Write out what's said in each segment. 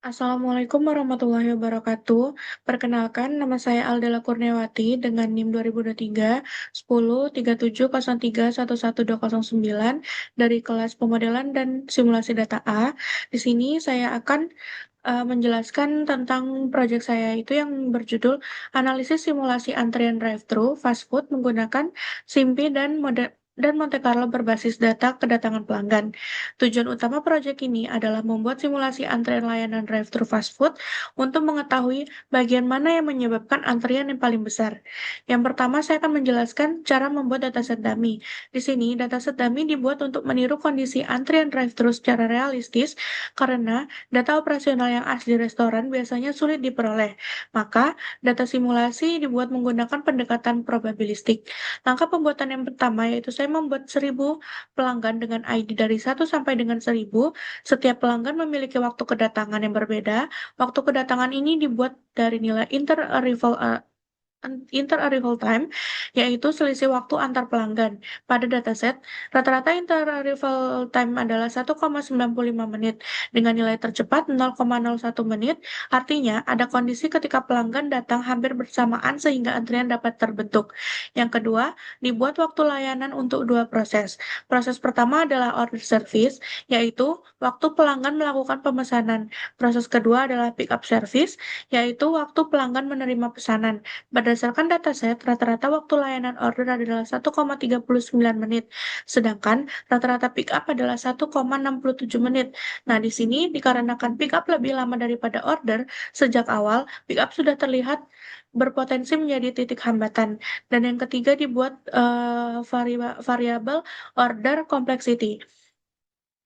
Assalamualaikum warahmatullahi wabarakatuh. Perkenalkan, nama saya Aldela Kurniawati dengan NIM 2023 1037031129 dari kelas pemodelan dan simulasi data A. Di sini saya akan menjelaskan tentang proyek saya itu yang berjudul Analisis Simulasi Antrian Drive-thru Fast Food menggunakan SIMPI dan Monte Carlo berbasis data kedatangan pelanggan. Tujuan utama proyek ini adalah membuat simulasi antrian layanan drive-thru fast food untuk mengetahui bagian mana yang menyebabkan antrian yang paling besar. Yang pertama, saya akan menjelaskan cara membuat dataset dummy. Di sini, dataset dummy dibuat untuk meniru kondisi antrian drive-thru secara realistis karena data operasional yang asli restoran biasanya sulit diperoleh. Maka, data simulasi dibuat menggunakan pendekatan probabilistik. Langkah pembuatan yang pertama yaitu saya membuat 1000 pelanggan dengan ID dari 1 sampai dengan 1000. Setiap pelanggan memiliki waktu kedatangan yang berbeda. Waktu kedatangan ini dibuat dari nilai inter-arrival time, yaitu selisih waktu antar pelanggan. Pada dataset, rata-rata inter-arrival time adalah 1,95 menit, dengan nilai tercepat 0,01 menit, artinya ada kondisi ketika pelanggan datang hampir bersamaan sehingga antrian dapat terbentuk. Yang kedua, dibuat waktu layanan untuk dua proses. Proses pertama adalah order service, yaitu waktu pelanggan melakukan pemesanan. Proses kedua adalah pick up service, yaitu waktu pelanggan menerima pesanan. Berdasarkan dataset, rata-rata waktu layanan order adalah 1,39 menit, sedangkan rata-rata pick up adalah 1,67 menit. Nah, di sini dikarenakan pick up lebih lama daripada order, sejak awal pick up sudah terlihat berpotensi menjadi titik hambatan. Dan yang ketiga dibuat variabel order complexity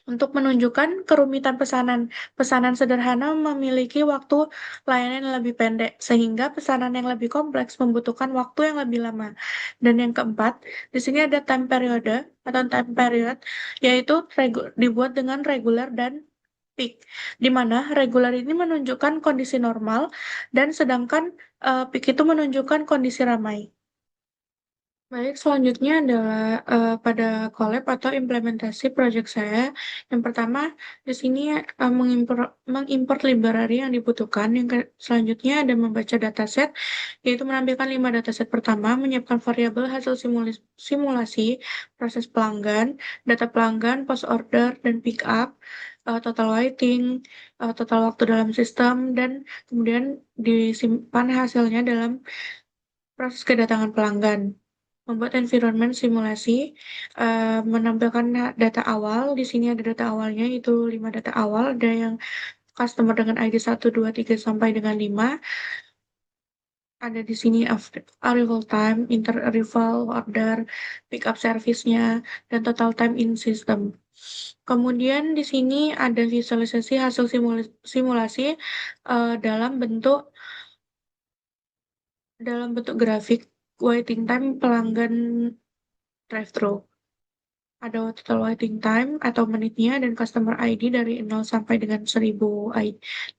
untuk menunjukkan kerumitan pesanan. Pesanan sederhana memiliki waktu layanan yang lebih pendek, sehingga pesanan yang lebih kompleks membutuhkan waktu yang lebih lama. Dan yang keempat, di sini ada time period atau time period, yaitu dibuat dengan reguler dan peak, di mana reguler ini menunjukkan kondisi normal dan sedangkan peak itu menunjukkan kondisi ramai. Baik, selanjutnya adalah pada collab atau implementasi project saya. Yang pertama, di sini mengimport library yang dibutuhkan. Selanjutnya ada membaca dataset, yaitu menampilkan 5 dataset pertama, menyiapkan variabel hasil simulasi, proses pelanggan, data pelanggan, post order, dan pick up, total waiting, total waktu dalam sistem, dan kemudian disimpan hasilnya dalam proses kedatangan pelanggan. Membuat environment simulasi, menampilkan data awal. Di sini ada data awalnya, itu 5 data awal. Ada yang customer dengan ID 1, 2, 3, sampai dengan 5. Ada di sini arrival time, inter-arrival order, pick up service-nya, dan total time in system. Kemudian di sini ada visualisasi hasil simulasi dalam bentuk grafik waiting time pelanggan drive-thru. Ada total waiting time atau menitnya dan customer ID dari 0 sampai dengan 1000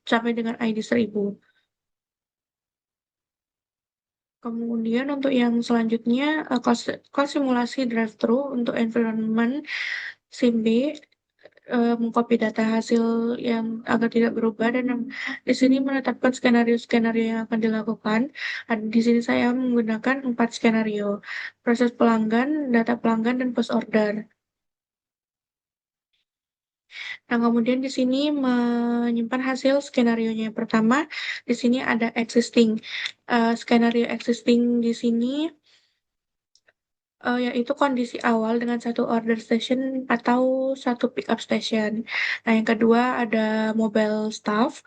sampai dengan ID 1000. Kemudian untuk yang selanjutnya kelas simulasi drive-thru untuk environment SIMB, mengcopy data hasil yang agar tidak berubah dan di sini menetapkan skenario-skenario yang akan dilakukan. Di sini saya menggunakan 4 skenario: proses pelanggan, data pelanggan, dan post order. Nah, kemudian di sini menyimpan hasil skenario-nya. Yang pertama, di sini ada existing. Skenario existing di sini yaitu kondisi awal dengan satu order station atau satu pick up station. Nah, yang kedua ada mobile staff,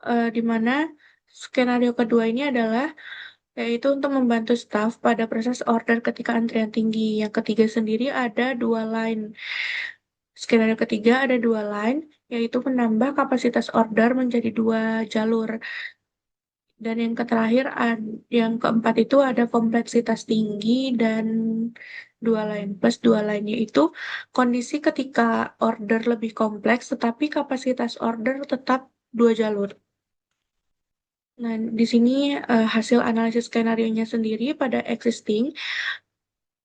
di mana skenario kedua ini adalah yaitu untuk membantu staff pada proses order ketika antrian tinggi. Yang ketiga sendiri ada dua line. Skenario ketiga ada dua line, yaitu menambah kapasitas order menjadi 2 jalur. Dan yang keempat itu ada kompleksitas tinggi dan dua line. Plus dua line yaitu kondisi ketika order lebih kompleks, tetapi kapasitas order tetap 2 jalur. Nah, di sini hasil analisis skenario-nya sendiri pada existing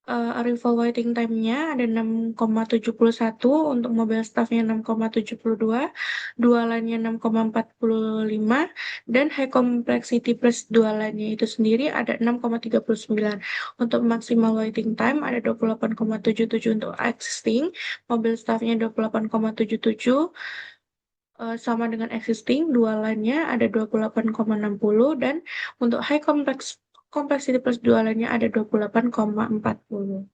arrival waiting time-nya ada 6,71, untuk mobil staff-nya 6,72, dua line-nya 6,45, dan high complexity plus dua line-nya itu sendiri ada 6,39. Untuk maximal waiting time ada 28,77 untuk existing, mobil staff-nya 28,77, sama dengan existing, dua line-nya ada 28,60, dan untuk high complexity plus dua line-nya ada 28,40.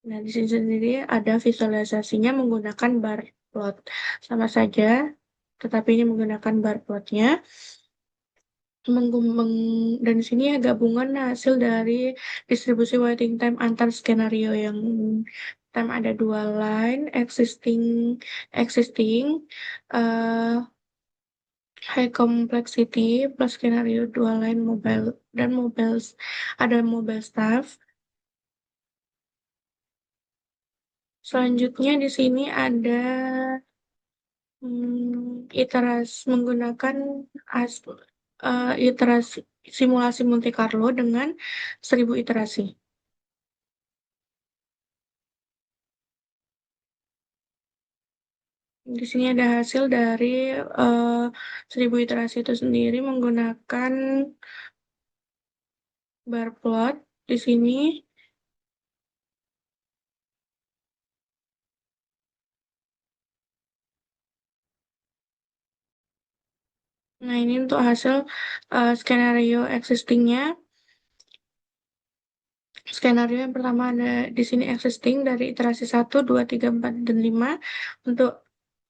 Nah, di sini sendiri ada visualisasinya menggunakan bar plot. Sama saja, tetapi ini menggunakan bar plotnya. Dan di sini ya gabungan hasil dari distribusi waiting time antar skenario yang time ada dua line, existing, eh, high complexity plus skenario dua line mobile dan ada mobile staff. Selanjutnya di sini ada iterasi menggunakan as- iterasi simulasi Monte Carlo dengan 1000 iterasi. Di sini ada hasil dari eh, 1000 iterasi itu sendiri menggunakan bar plot di sini. Nah, ini untuk hasil skenario existingnya. Skenario yang pertama ada di sini existing dari iterasi 1, 2, 3, 4, dan 5. Untuk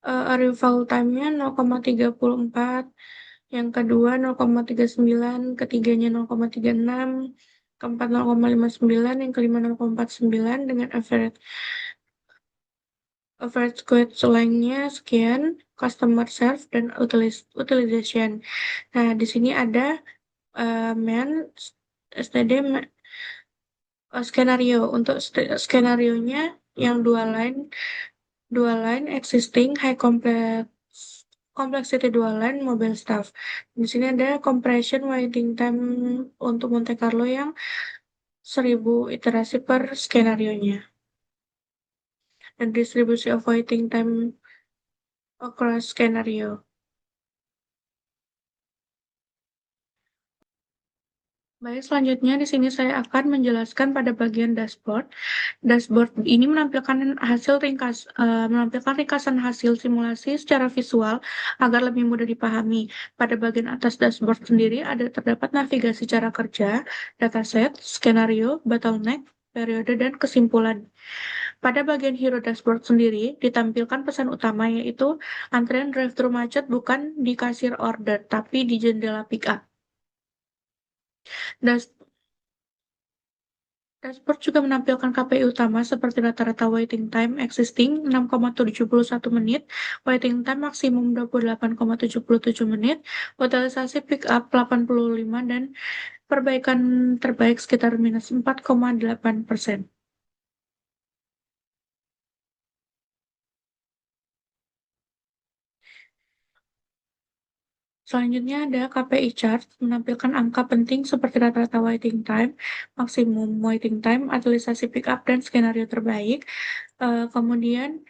arrival time-nya 0,34, yang kedua 0,39, ketiganya 0,36, keempat 0,59, yang kelima 0,49, dengan average quote length-nya sekian, customer serve, dan utilization. Nah, di sini ada main STD skenario. Untuk skenario-nya yang dua line existing high complexity dua line mobile staff. Di sini ada compression waiting time untuk Monte Carlo yang 1000 iterasi per skenario-nya. Dan distribusi of waiting time across skenario. Baik, selanjutnya di sini saya akan menjelaskan pada bagian dashboard. Dashboard ini menampilkan ringkasan hasil simulasi secara visual agar lebih mudah dipahami. Pada bagian atas dashboard sendiri terdapat navigasi cara kerja, dataset, skenario, bottleneck, periode, dan kesimpulan. Pada bagian hero dashboard sendiri ditampilkan pesan utama, yaitu antrean drive-thru macet bukan di kasir order, tapi di jendela pick up. Dashboard juga menampilkan KPI utama seperti rata-rata waiting time existing 6,71 menit, waiting time maksimum 28,77 menit, utilisasi pick up 85, dan perbaikan terbaik sekitar minus 4,8%. Selanjutnya ada KPI chart, menampilkan angka penting seperti rata-rata waiting time, maksimum waiting time, utilisasi pick up, dan skenario terbaik. Kemudian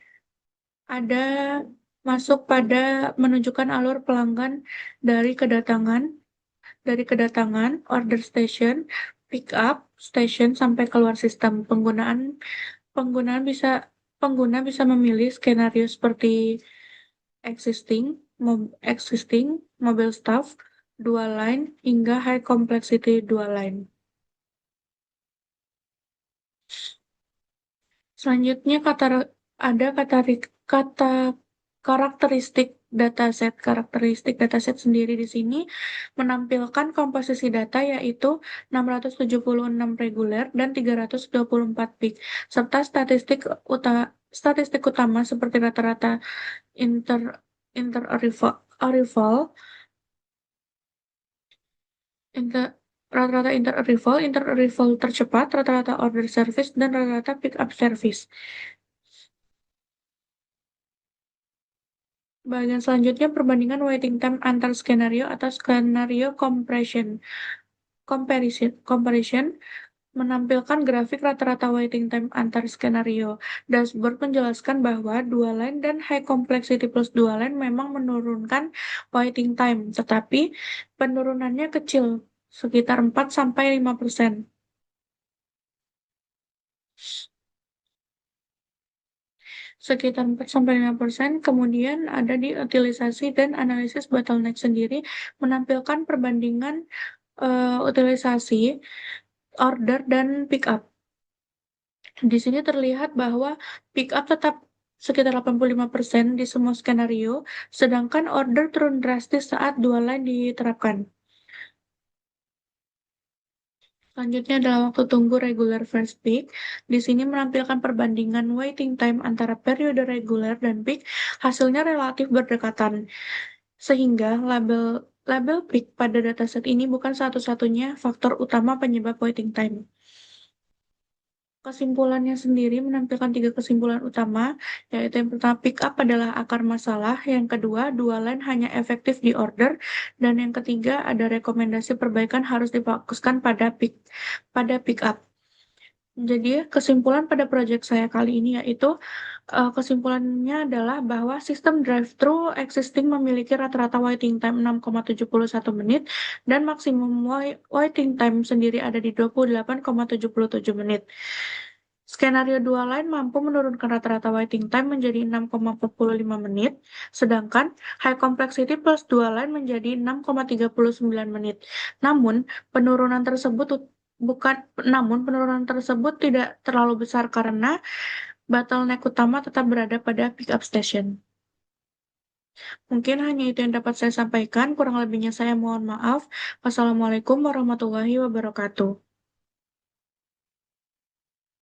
ada masuk pada menunjukkan alur pelanggan dari kedatangan, order station, pick up station, sampai keluar sistem. Penggunaan bisa Pengguna bisa memilih skenario seperti existing, mobile staff, dua line, hingga high complexity dua line. Selanjutnya ada kata karakteristik dataset. Karakteristik dataset sendiri di sini menampilkan komposisi data, yaitu 676 reguler dan 324 peak, serta statistik utama seperti inter inter arrival, inter inter arrival tercepat, rata-rata order service, dan rata-rata pick up service. Bagian selanjutnya perbandingan waiting time antar skenario atau skenario comparison. Menampilkan grafik rata-rata waiting time antar skenario. Dashboard menjelaskan bahwa dua line dan high complexity plus dua line memang menurunkan waiting time, tetapi penurunannya kecil, sekitar 4-5%. Sekitar 4-5%. Kemudian ada di utilisasi dan analisis bottleneck sendiri menampilkan perbandingan utilisasi, order, dan pick up. Di sini terlihat bahwa pick up tetap sekitar 85% di semua skenario, sedangkan order turun drastis saat dua line diterapkan. Selanjutnya adalah waktu tunggu regular versus peak. Di sini menampilkan perbandingan waiting time antara periode reguler dan peak, hasilnya relatif berdekatan. Sehingga label label peak pada dataset ini bukan satu-satunya faktor utama penyebab waiting time. Kesimpulannya sendiri menampilkan tiga kesimpulan utama, yaitu yang pertama pick up adalah akar masalah, yang kedua dua line hanya efektif di order, dan yang ketiga ada rekomendasi perbaikan harus difokuskan pada pick up. Jadi kesimpulan pada proyek saya kali ini yaitu kesimpulannya adalah bahwa sistem drive-thru existing memiliki rata-rata waiting time 6,71 menit dan maksimum waiting time sendiri ada di 28,77 menit. Skenario dua line mampu menurunkan rata-rata waiting time menjadi 6,45 menit, sedangkan high complexity plus dua line menjadi 6,39 menit. Namun, penurunan tersebut bukan penurunan tersebut tidak terlalu besar karena bottleneck utama tetap berada pada pickup station. Mungkin hanya itu yang dapat saya sampaikan, kurang lebihnya saya mohon maaf. Wassalamualaikum warahmatullahi wabarakatuh.